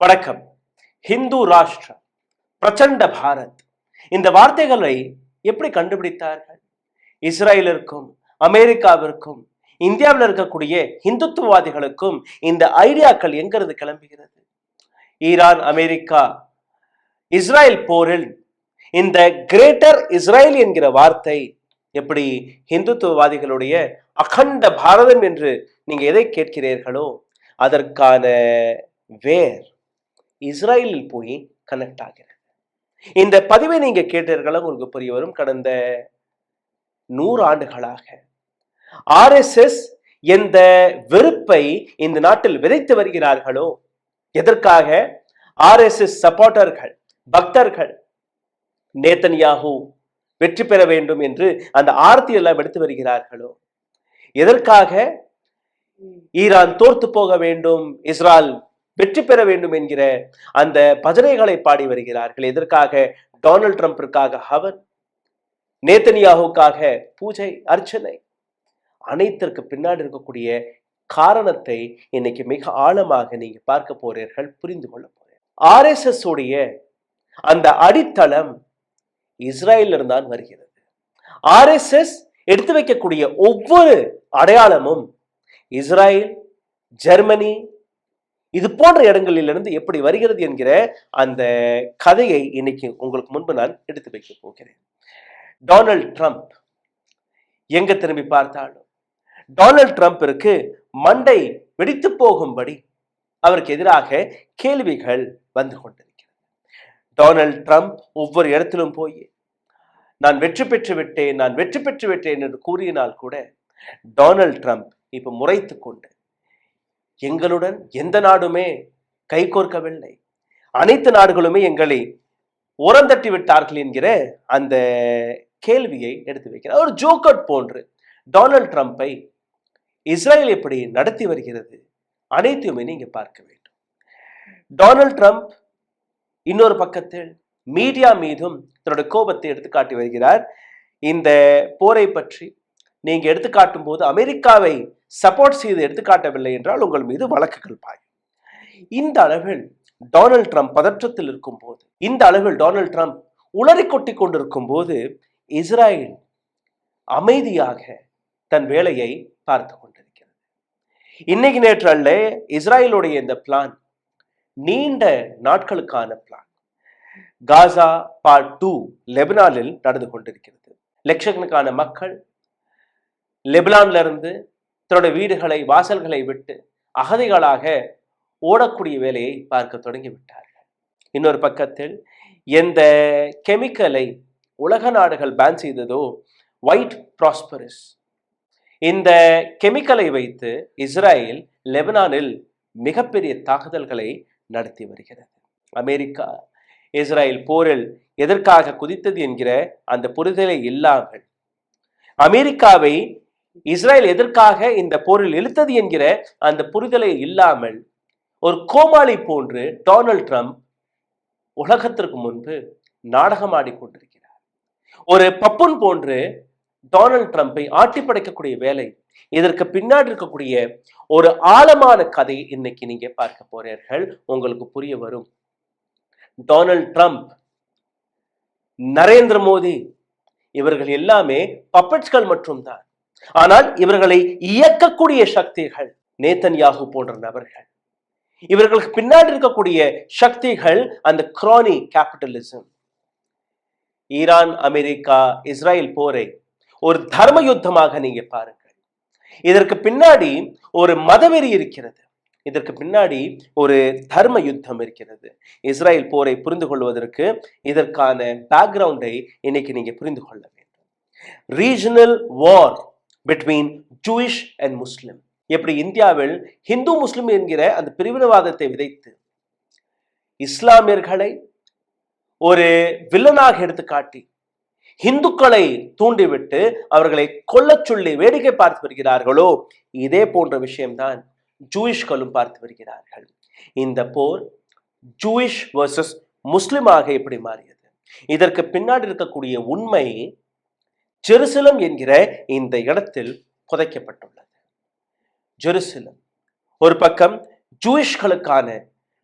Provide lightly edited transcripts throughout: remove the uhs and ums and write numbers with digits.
வணக்கம். ஹிந்து ராஷ்டிரா, பிரச்சண்ட பாரத், இந்த வார்த்தைகளை எப்படி கண்டுபிடித்தார்கள்? இஸ்ரேலிற்கும் அமெரிக்காவிற்கும் இந்தியாவில் இருக்கக்கூடிய இந்துத்துவவாதிகளுக்கும் இந்த ஐடியாக்கள் எங்கிருந்து கிளம்புகிறது? ஈரான், அமெரிக்கா, இஸ்ரேல் போரில் இந்த கிரேட்டர் இஸ்ரேல் என்கிற வார்த்தை எப்படி இந்துத்துவவாதிகளுடைய அகண்ட பாரதம் என்று நீங்க எதை கேட்கிறீர்களோ அதற்கான வேர் இஸ்ரேலில் போய் கனெக்ட் ஆகிறது. இந்த பதிவை நீங்க கேட்டீர்களா? உங்களுக்கு புரிய வரும். கடந்த 100 ஆண்டுகளாக RSS எந்த வெறுப்பை இந்த நாட்டில் விதைத்து வருகிறார்களோ, எதற்காக RSS சப்போர்ட்டர்கள், பக்தர்கள் நேதன்யாகு வெற்றி பெற வேண்டும் என்று அந்த ஆர்த்தி எல்லாம் எடுத்து வருகிறார்களோ, எதற்காக ஈரான் தோர்த்து போக வேண்டும், இஸ்ரேல் வெற்றி பெற வேண்டும் என்கிற அந்த பஜனைகளை பாடி வருகிறார்கள். எதற்காக? டொனால்ட் ட்ரம்பிற்காக ஹவன், நேதன்யாகுக்காக பூஜை அர்ச்சனை. அனைத்திற்கு பின்னாடி இருக்கக்கூடிய காரணத்தை இன்னைக்கு மிக ஆழமாக நீங்க பார்க்க போறீர்கள், புரிந்து கொள்ள போறீர்கள். RSS உடைய அந்த அடித்தளம் இஸ்ரேலில் இருந்தான் வருகிறது. RSS எடுத்து வைக்கக்கூடிய ஒவ்வொரு அடையாளமும் இஸ்ரேல், ஜெர்மனி, இது போன்ற இடங்களிலிருந்து எப்படி வருகிறது என்கிற அந்த கதையை இன்னைக்கு உங்களுக்கு முன்பு நான் எடுத்து வைக்க போகிறேன். டொனால்ட் ட்ரம்ப் எங்க திரும்பி பார்த்தாலும் டொனால்ட் ட்ரம்பிற்கு மண்டை வெடித்து போகும்படி அவருக்கு எதிராக கேள்விகள் வந்து கொண்டிருக்கிறது. டொனால்ட் ட்ரம்ப் ஒவ்வொரு இடத்திலும் போய் நான் வெற்றி பெற்று விட்டேன், நான் வெற்றி பெற்று விட்டேன் என்று கூறினால் கூட டொனால்ட் ட்ரம்ப் இப்ப முறைத்து கொண்டு எங்களுடன் எந்த நாடுமே கைகோர்க்கவில்லை, அனைத்து நாடுகளுமே எங்களை ஓரந்தட்டி விட்டார்கள் என்கிற அந்த கேள்வியை எடுத்து வைக்கிறார். ஒரு ஜோக்கர் போன்று டொனால்ட் ட்ரம்பை இஸ்ரேல் எப்படி நடத்தி வருகிறது அனைத்தையுமே நீங்க பார்க்க வேண்டும். டொனால்ட் ட்ரம்ப் இன்னொரு பக்கத்தில் மீடியா மீதும் தன்னுடைய கோபத்தை எடுத்து காட்டி வருகிறார். இந்த போரை பற்றி நீங்க எடுத்துக்காட்டும் போது அமெரிக்காவை சப்போர்ட் செய்து எடுத்துக்காட்டவில்லை என்றால் உங்கள் மீது வழக்குகள் பாயும். இந்த அளவில் டொனால்ட் ட்ரம்ப் பதற்றத்தில் இருக்கும் போது, இந்த அளவில் டொனால்ட் ட்ரம்ப் உளறி கொட்டி கொண்டிருக்கும் போது இஸ்ரேல் அமைதியாக தன் வேலையை பார்த்து கொண்டிருக்கிறது. இன்னைக்கு நேற்று அல்ல, இஸ்ரேலுடைய இந்த பிளான் நீண்ட நாட்களுக்கான பிளான். காசா பார்ட் 2 லெபனானில் நடந்து கொண்டிருக்கிறது. லட்சக்கணக்கான மக்கள் லெபனான்ல இருந்து தன்னுடைய வீடுகளை, வாசல்களை விட்டு அகதிகளாக ஓடக்கூடிய வேலையை பார்க்க தொடங்கி விட்டார்கள். இன்னொரு பக்கத்தில் எந்த கெமிக்கலை உலக நாடுகள் பேன் செய்ததோ, ஒயிட் ப்ராஸ்பரஸ், இந்த கெமிக்கலை வைத்து இஸ்ரேல் லெபனானில் மிகப்பெரிய தாக்குதல்களை நடத்தி வருகிறது. அமெரிக்கா இஸ்ரேல் போரில் எதற்காக குதித்தது என்கிற அந்த புரிதலை இல்லாமல், அமெரிக்காவை இஸ்ரேல் எதற்காக இந்த போரில் இழுத்தது என்கிற அந்த புரிதலை இல்லாமல் ஒரு கோமாளி போன்று டொனால்ட் ட்ரம்ப் உலகத்திற்கு முன்பு நாடகம் ஆடிக்கொண்டிருக்கிறார். ஒரு பப்புன் போன்று டொனால்ட் ட்ரம்பை ஆட்டி படைக்கக்கூடிய வேலை. இதற்கு பின்னாடி இருக்கக்கூடிய ஒரு ஆழமான கதை இன்னைக்கு நீங்க பார்க்க போறீர்கள், உங்களுக்கு புரிய வரும். டொனால்ட் ட்ரம்ப், நரேந்திர மோடி, இவர்கள் எல்லாமே பப்பட்ஸ்கள் மற்றும் தான். ஆனால் இவர்களை இயக்கக்கூடிய சக்திகள் நேதன்யாகு போன்ற நபர்கள். இவர்களுக்கு பின்னாடி இருக்கக்கூடிய சக்திகள் அந்த granny capitalism. Iran, America, Israel போரை ஒரு தர்ம யுத்தமாக நீங்க பாருங்கள். இதற்கு பின்னாடி ஒரு மதவெறி இருக்கிறது, இதற்கு பின்னாடி ஒரு தர்ம யுத்தம் இருக்கிறது. இஸ்ரேல் போரை புரிந்து கொள்வதற்கு இதற்கான பேக்ரவுண்டை இன்னைக்கு நீங்க புரிந்து கொள்ள வேண்டும். Regional war between Jewish and Muslim. எப்படி இந்தியாவில் ஹிந்து முஸ்லிம் என்கிற அந்த பிரிவினவாதத்தை விதைத்து இஸ்லாமியர்களை ஒரு வில்லனாக எடுத்து காட்டி இந்துக்களை தூண்டிவிட்டு அவர்களை கொல்ல சொல்லி வேடிக்கை பார்த்து வருகிறார்களோ, இதே போன்ற விஷயம்தான் ஜூயிஷ்களும் பார்த்து வருகிறார்கள். இந்த போர் ஜூயிஷ் வர்சஸ் முஸ்லிமாக எப்படி மாறியது? இதற்கு பின்னாடி இருக்கக்கூடிய உண்மை ஜெருசலம் என்கிற இந்த இடத்தில் புதைக்கப்பட்டுள்ளது. ஜெருசலம் ஒரு பக்கம் ஜூயிஷ்களுக்கான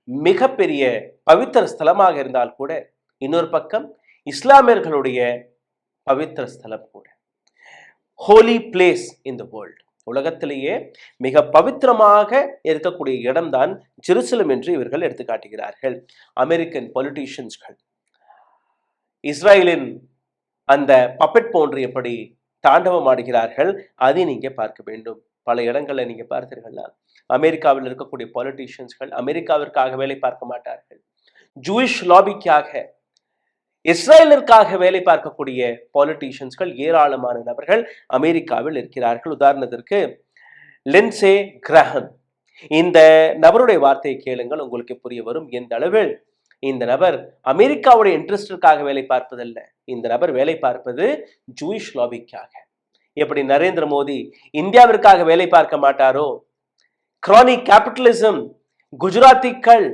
மிகப்பெரிய பவித்திர ஸ்தலமாக இருந்தால் கூட இன்னொரு பக்கம் இஸ்லாமியர்களுடைய பவித்திர ஸ்தலம் கூட. Holi place in the world, உலகத்திலேயே மிக பவித்திரமாக இருக்கக்கூடிய இடம்தான் ஜெருசலம் என்று இவர்கள் எடுத்து காட்டுகிறார்கள். அமெரிக்கன் பொலிட்டீஷியன்ஸ்கள் இஸ்ரேலின் அந்த பப்பெட் போன்று எப்படி தாண்டவம் ஆடுகிறார்கள் அதை நீங்க பார்க்க வேண்டும். பல இடங்களில் நீங்க பார்த்தீர்கள்னா அமெரிக்காவில் இருக்கக்கூடிய பொலிட்டீஷியன்ஸ்கள் அமெரிக்காவிற்காக வேலை பார்க்க மாட்டார்கள். ஜூயிஷ் லாபிக்காக, இஸ்ரேலிற்காக வேலை பார்க்கக்கூடிய பொலிட்டீஷியன்ஸ்கள் ஏராளமான நபர்கள் அமெரிக்காவில் இருக்கிறார்கள். உதாரணத்திற்கு லிண்ட்சே கிரஹாம், இந்த நபருடைய வார்த்தையை கேளுங்கள், உங்களுக்கு புரிய வரும் எந்த அளவில் இந்த நபர் அமெரிக்காவுடைய இன்ட்ரெஸ்டிற்காக வேலை பார்ப்பதல்ல. இந்த நபர் வேலை பார்ப்பது ஜூயிஷ் லாபிக்காக. எப்படி நரேந்திர மோடி இந்தியாவிற்காக வேலை பார்க்க மாட்டாரோ, கிரானிக் கேபிட்டலிசம் குஜராத்திகள்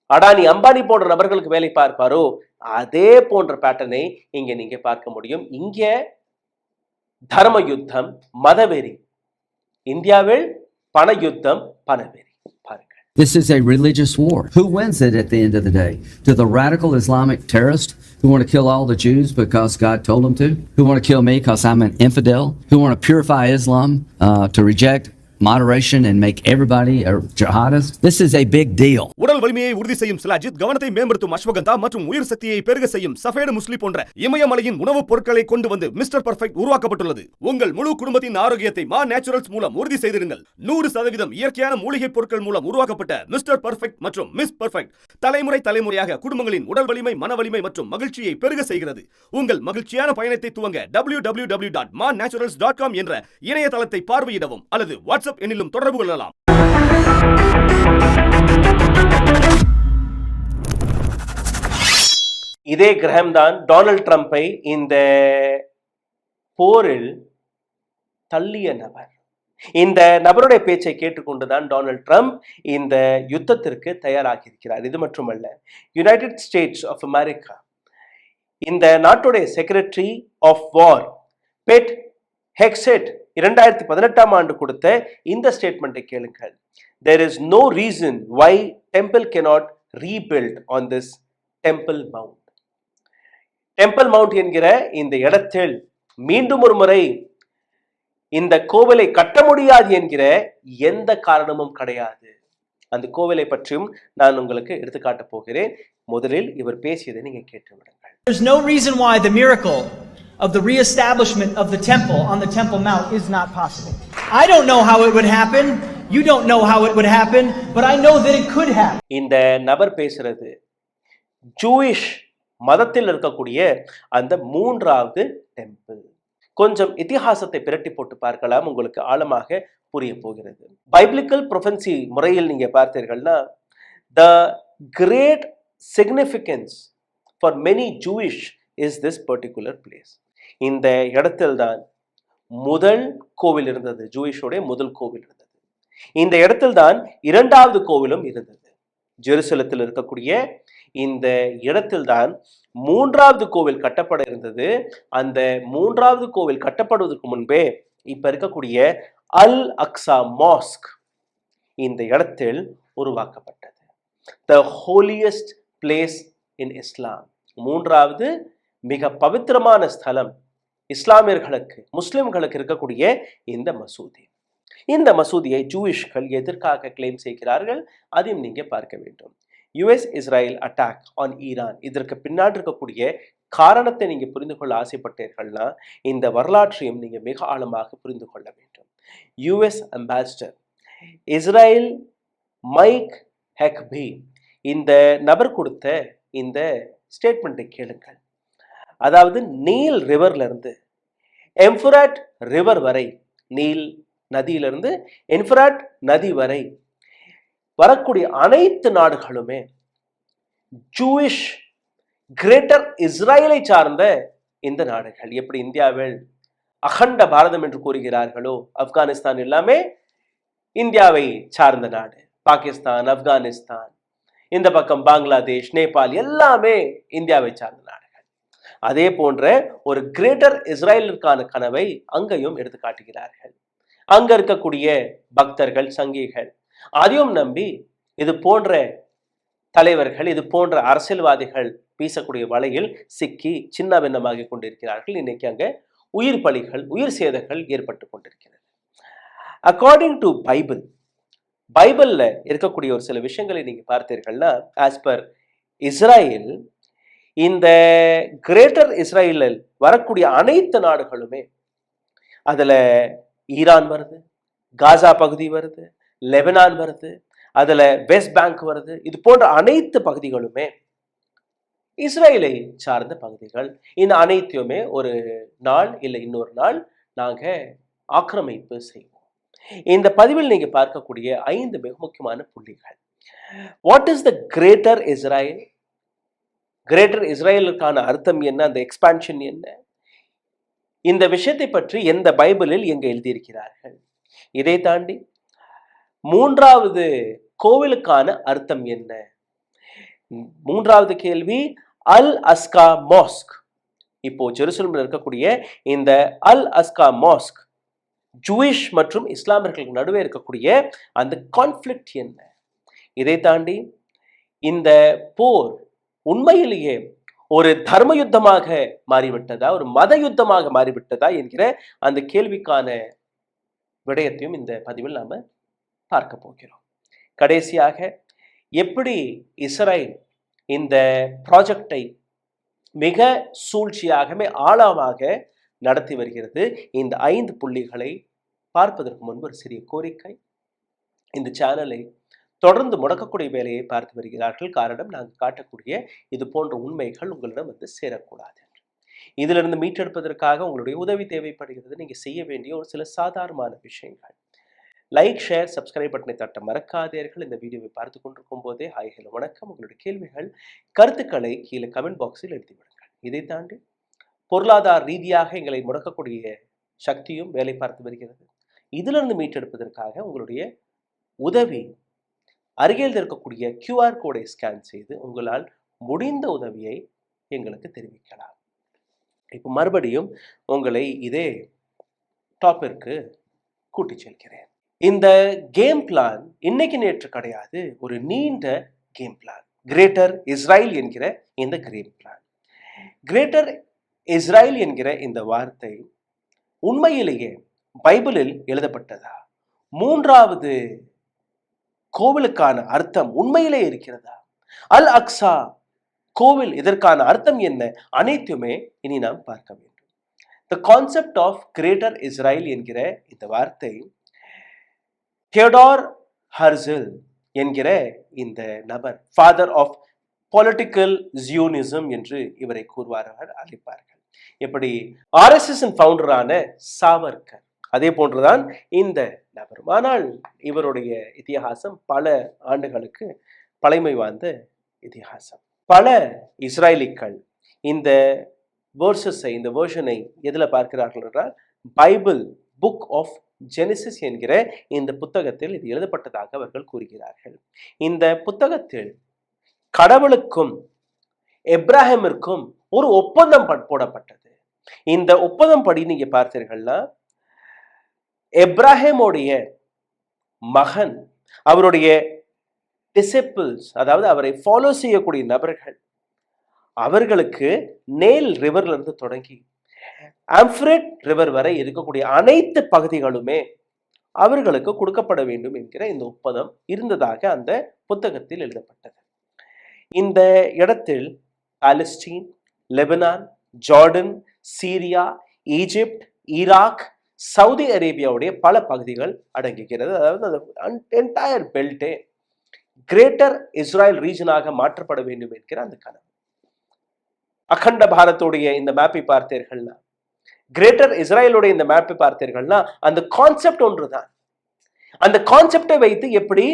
அடானி அம்பானி போன்ற நபர்களுக்கு வேலை பார்ப்பாரோ, அதே போன்ற பேட்டர்னை இங்க நீங்க பார்க்க முடியும். இங்க தர்ம யுத்தம், மதவெறி. இந்தியாவில் பண யுத்தம், பணவெறி. This is a religious war. Who wins it at the end of the day? Do the radical Islamic terrorists who want to kill all the Jews because God told them to? Who want to kill me because I'm an infidel? Who want to purify Islam to reject moderation and make everybody a jihadist? This is a big deal. உடல் வலிமையை உறுதி செய்யும் சிலாஜித், கவனத்தை மேம்படுத்தும் அஸ்வகந்தா மற்றும் உயிர் சக்தியை பெருக செய்யும் சஃபேடு முஸ்லி போன்ற இமயமலையின் உணவுப் பொருட்களை கொண்டு வந்து மிஸ்டர் பர்ஃபெக்ட் உருவாக்கப்பட்டுள்ளது. உங்கள் முழு குடும்பத்தின் ஆரோக்கியத்தை மா நேச்சுரல்ஸ் மூலம் உறுதி செய்திருங்கள். 100% இயற்கையான மூலிகை பொருட்கள் மூலம் உருவாக்கப்பட்ட மிஸ்டர் பர்ஃபெக்ட் மற்றும் மிஸ் பர்ஃபெக்ட் தலைமுறையாக குடும்பங்களின் உடல் வலிமை, மன வலிமை மற்றும் மகிழ்ச்சியை பெருக செய்கிறது. உங்கள் மகிழ்ச்சியான பயணத்தை துவங்க www.manaturals.com என்ற இணையதளத்தை பார்வையிடவும் அல்லது வாட்ஸ்அப் எண்ணிலும் தொடர்பு கொள்ளலாம். இதே கிரஹாம் தான் டொனால்ட் ட்ரம்பை இந்த போரில் தள்ளிய நபர். இந்த நபருடைய பேச்சை கேட்டுக்கொண்டுதான் டொனால்ட் ட்ரம்ப் இந்த யுத்தத்திற்கு தயாராகி இருக்கிறார். இது மட்டுமல்ல, யுனைடெட் ஸ்டேட்ஸ் ஆஃப் அமெரிக்கா, இந்த நாட்டுடைய secretary of war bed Hegseth 2018 ஆண்டு கொடுத்த இந்த ஸ்டேட்மெண்ட்டை கேளுங்கள். There is no reason why temple cannot rebuild on this temple mount. Temple mount என்கிற இந்த இடத்தில் மீண்டும் ஒரு முறை இந்த கோவிலை கட்ட முடியாது என்கிற எந்த காரணமும் கிடையாது. அந்த கோவிலை பற்றியும் நான் உங்களுக்கு எடுத்துக்காட்ட போகிறேன். முதலில் இவர் பேசியதை நீங்க கேட்டு விடுங்கள். There's no reason why the miracle of the reestablishment of the temple on the Temple Mount is not possible. I don't know how it would happen. You don't know how it would happen, but I know that it could happen. இந்த நபர் பேசுறது Jewish மதத்தில் இருக்கக்கூடிய அந்த 3வது temple. கொஞ்சம் இதிகாசத்தை பிரட்டி போட்டு பார்க்கலாம், உங்களுக்கு ஆழமாக புரிய போகிறது. பைபிளிக்கல் ப்ரொஃபென்சி முறையில் நீங்க பார்த்தீர்கள்னா, the great significance for many Jewish is this particular place. இந்த இடத்தில் தான் முதல் கோவில் இருந்தது, ஜூயிஷோடைய முதல் கோவில் இருந்தது. இந்த இடத்தில் தான் 2வது கோவிலும் இருந்தது. ஜெருசலத்தில் இருக்கக்கூடிய இந்த இடத்தில் தான் 3வது கோவில் கட்டப்பட இருந்தது. அந்த 3வது கோவில் கட்டப்படுவதற்கு முன்பே இப்ப இருக்கக்கூடிய அல் அக்ஸா மாஸ்க் இந்த இடத்தில் உருவாக்கப்பட்டது. த ஹோலியஸ்ட் பிளேஸ் இன் இஸ்லாம், 3வது மிக பவித்திரமான ஸ்தலம் இஸ்லாமியர்களுக்கு, முஸ்லிம்களுக்கு இருக்கக்கூடிய இந்த மசூதி. இந்த மசூதியை ஜூயிஷ்கள் எதற்காக கிளைம் செய்கிறார்கள் அதையும் நீங்க பார்க்க வேண்டும். US Israel attack on Iran, இதற்கு பின்னாடி இருக்கக்கூடிய காரணத்தை நீங்க புரிந்து கொள்ள ஆசைப்பட்டீர்கள்னா இந்த வரலாற்றையும் நீங்க மிக ஆழமாக புரிந்து கொள்ள வேண்டும். யுஎஸ் அம்பாசிடர் இஸ்ரேல் மைக் ஹெக்பி, இந்த நபர் கொடுத்த இந்த ஸ்டேட்மெண்ட்டை கேளுங்கள். அதாவது நீல் ரிவர்ல இருந்து எம்ஃபுராட் ரிவர் வரை, நீல் நதியிலிருந்து என்ஃபுராட் நதி வரை வரக்கூடிய அனைத்து நாடுகளுமே ஜூயிஷ் கிரேட்டர் இஸ்ரேலை சார்ந்த இந்த நாடுகள். எப்படி இந்தியாவில் அகண்ட பாரதம் என்று கூறுகிறார்களோ, ஆப்கானிஸ்தான் எல்லாமே இந்தியாவை சார்ந்த நாடு. பாகிஸ்தான், ஆப்கானிஸ்தான், இந்த பக்கம் பங்களாதேஷ், நேபாள் எல்லாமே இந்தியாவை சார்ந்த நாடுகள். அதே போன்ற ஒரு கிரேட்டர் இஸ்ரேலுக்கான கனவை அங்கேயும் எடுத்து காட்டுகிறார்கள். அங்க இருக்கக்கூடிய பக்தர்கள், சங்கிகள் அதையும் நம்பி இது போன்ற தலைவர்கள், இது போன்ற அரசியல்வாதிகள் வீசக்கூடிய வலையில் சிக்கி சின்ன பின்னமாகி கொண்டிருக்கிறார்கள். இன்னைக்கு அங்க உயிர் பலிகள், உயிர் சேதங்கள் ஏற்பட்டு கொண்டிருக்கிறது. அக்கார்டிங் டு பைபிள்ல இருக்கக்கூடிய ஒரு சில விஷயங்களை நீங்க பார்த்தீர்கள்னா, ஆஸ் பர் இஸ்ராயல், இந்த கிரேட்டர் இஸ்ராயலில் வரக்கூடிய அனைத்து நாடுகளுமே, அதுல ஈரான் வருது, காசா பகுதி வருது, லெபனான் வருது, அதுல வெஸ்ட் பேங்க் வருது, இது போன்ற அனைத்து பகுதிகளுமே இஸ்ரேலை சார்ந்த பகுதிகள். இந்த அனைத்தையுமே ஒரு நாள் இல்லை இன்னொரு நாள் நாங்க ஆக்கிரமிப்பு செய்வோம். இந்த பதிவில் நீங்க பார்க்கக்கூடிய 5 மிக முக்கியமான புள்ளிகள். What is the greater Israel? Greater இஸ்ரேலுக்கான அர்த்தம் என்ன? அந்த எக்ஸ்பான்ஷன் என்ன? இந்த விஷயத்தை பற்றி எந்த பைபிளில் எங்க எழுதியிருக்கிறார்கள்? இதை தாண்டி 3வது கோவிலுக்கான அர்த்தம் என்ன? 3வது கேள்வி, அல் அஸ்கா மாஸ்க். இப்போ ஜெருசலம்ல இருக்கக்கூடிய இந்த அல் அஸ்கா மாஸ்க் ஜூயிஷ் மற்றும் இஸ்லாமியர்களுக்கு நடுவே இருக்கக்கூடிய அந்த கான்ஃப்ளிக்ட் என்ன? இதை தாண்டி இந்த போர் உண்மையிலேயே ஒரு தர்ம யுத்தமாக மாறிவிட்டதா, ஒரு மத யுத்தமாக மாறிவிட்டதா என்கிற அந்த கேள்விக்கான விடயத்தையும் இந்த பதிவில் நாம பார்க்க போகிறோம். கடைசியாக எப்படி இஸ்ரேல் இந்த ப்ராஜெக்டை மிக சூழ்ச்சியாக ஆழமாக நடத்தி வருகிறது. இந்த 5 புள்ளிகளை பார்ப்பதற்கு முன்பு ஒரு சிறிய கோரிக்கை. இந்த சேனலை தொடர்ந்து முடக்கக்கூடிய வேலையை பார்த்து வருகிறார்கள். காரணம், நாங்கள் காட்டக்கூடிய இது போன்ற உண்மைகள் உங்களிடம் வந்து சேரக்கூடாது. இதிலிருந்து மீட்டெடுப்பதற்காக உங்களுடைய உதவி தேவைப்படுகிறது. நீங்க செய்ய வேண்டிய ஒரு சில சாதாரணமான விஷயங்கள். லைக், ஷேர், சப்ஸ்கிரைப் பட்டனை தட்ட மறக்காதீர்கள். இந்த வீடியோவை பார்த்து கொண்டிருக்கும் போதே ஹாய், ஹலோ, வணக்கம். உங்களுடைய கேள்விகள், கருத்துக்களை கீழே கமெண்ட் பாக்ஸில் எழுதி விடுங்கள். இதை தாண்டி பொருளாதார ரீதியாக எங்களை முடக்கக்கூடிய சக்தியும் வேலை பார்த்து வருகிறது. இதிலிருந்து மீட்டெடுப்பதற்காக உங்களுடைய உதவி, அருகில் இருக்கக்கூடிய QR கோடை ஸ்கேன் செய்து உங்களால் முடிந்த உதவியை எங்களுக்கு தெரிவிக்கலாம். இப்போ மறுபடியும் உங்களை இதே டாப்பிற்கு கூட்டி செல்கிறேன். இந்த கேம் பிளான் இன்னைக்கு நேற்று கிடையாது, ஒரு நீண்ட கேம் பிளான். கிரேட்டர் இஸ்ரேல் என்கிற இந்த கேம் பிளான். கிரேட்டர் இஸ்ரேல் என்கிற இந்த வார்த்தை உண்மையிலேயே பைபிளில் எழுதப்பட்டதா? 3வது கோவிலுக்கான அர்த்தம் உண்மையிலே இருக்கிறதா? அல் அக்ஸா கோவில், இதற்கான அர்த்தம் என்ன? அனைத்துமே இனி நாம் பார்க்க வேண்டும். The concept of greater Israel என்கிற இந்த வார்த்தை தியோடோர் ஹெர்சல் என்கிற இந்த நபர், ஃபாதர் ஆஃப் பொலிட்டிக்கல் ஜியோனிசம் என்று இவரை கூறுவார்கள், அழைப்பார்கள். எப்படி RSS ஃபவுண்டரான சாவர்கர், அதே போன்றுதான் இந்த நபர். ஆனால் இவருடைய இதிகாசம் பல ஆண்டுகளுக்கு பழமை வாய்ந்த இதிகாசம். பல இஸ்ராயலிக்கள் இந்த வேர்சஸை, இந்த வேர்ஷனை எதுல பார்க்கிறார்கள் என்றால், பைபிள் புக் ஆஃப் ஜெனிசிஸ் என்கிற இந்த புத்தகத்தில் இது எழுதப்பட்டதாக அவர்கள் கூறுகிறார்கள். இந்த புத்தகத்தில் கடவுளுக்கும் எப்ராஹிமிற்கும் ஒரு ஒப்பந்தம் போடப்பட்டது. இந்த ஒப்பந்தம் படி நீங்க பார்த்தீர்கள்னா, எப்ராஹிமுடைய மகன், அவருடைய டிசிபிள்ஸ், அதாவது அவரை ஃபாலோ செய்யக்கூடிய நபர்கள், அவர்களுக்கு நேல் ரிவர்ல இருந்து தொடங்கி ஆம்ஃப்ரெட் ரிவர் வரை இருக்கக்கூடிய அனைத்து பகுதிகளுமே அவர்களுக்கு கொடுக்கப்பட வேண்டும் என்கிற இந்த ஒப்பந்தம் இருந்ததாக அந்த புத்தகத்தில் எழுதப்பட்டது. இந்த இடத்தில் Palestine, Lebanon, Jordan, Syria, Egypt, Iraq, Saudi அரேபியாவுடைய பல பகுதிகள் அடங்குகிறது. அதாவது அந்த என்டையர் பெல்ட்டே கிரேட்டர் இஸ்ரேல் ரீஜனாக மாற்றப்பட வேண்டும் என்கிற அந்த கனவு. அகண்ட பாரத்துடைய இந்த மேப்பை பார்த்தீர்கள்னா, கிரேட்டர் இஸ்ரேலுடைய இந்த மேப்பை பார்த்தீர்கள்னா, அந்த கான்செப்ட் ஒன்றுதான். அந்த கான்செப்டை வைத்து எப்படி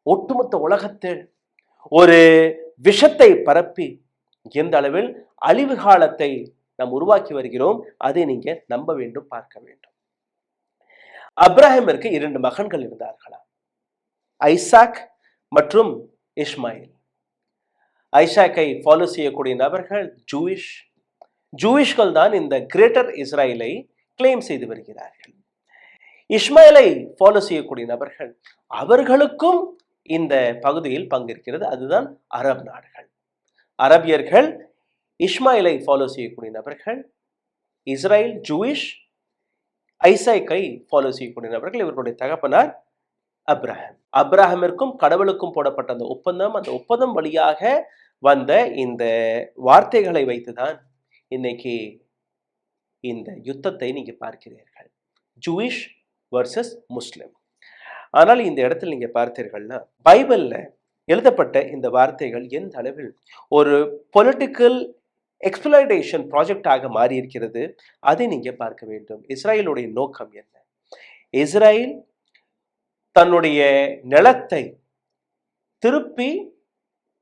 ஒட்டுமொத்த உலகத்தில் ஒரு விஷத்தை பரப்பி எந்த அளவில் அழிவு காலத்தை நாம் உருவாக்கி வருகிறோம், அதை நீங்க நம்ப வேண்டும், பார்க்க வேண்டும். அப்ராஹிமிற்கு 2 மகன்கள் இருந்தார்களாம், ஐசாக் மற்றும் இஸ்மாயில். ஐசாக்கை ஃபாலோ செய்யக்கூடிய நபர்கள் ஜூயிஷ்கள் தான் இந்த கிரேட்டர் இஸ்ரேலை கிளைம் செய்து வருகிறார்கள். இஸ்மாயிலை ஃபாலோ செய்யக்கூடிய நபர்கள், அவர்களுக்கும் இந்த பகுதியில் பங்கிருக்கிறது. அதுதான் அரபு நாடுகள். அரபியர்கள் இஸ்மாயிலை ஃபாலோ செய்யக்கூடிய நபர்கள், இஸ்ரேல் ஜூயிஷ், ஐசாக்கை ஃபாலோ செய்யக்கூடிய நபர்கள். இவர்களுடைய தகப்பனார் அப்ரஹாம். அப்ரஹாமிற்கும் கடவுளுக்கும் போடப்பட்ட அந்த ஒப்பந்தம் வழியாக வந்த இந்த வார்த்தைகளை வைத்துதான் இன்னைக்கு இந்த யுத்தத்தை நீங்க பார்க்கிறீர்கள், ஜூயிஷ் வர்சஸ் முஸ்லிம். ஆனால் இந்த இடத்தில் நீங்க பார்த்தீர்கள்னா பைபிள்ல எழுதப்பட்ட இந்த வார்த்தைகள் எந்த அளவில் ஒரு பொலிட்டிக்கல் எக்ஸ்பிளாய்டேஷன் ப்ராஜெக்டாக மாறி இருக்கிறது, அதை நீங்க பார்க்க வேண்டும். இஸ்ரேலுடைய நோக்கம் என்ன? இஸ்ரேல் தன்னுடைய நிலத்தை திருப்பி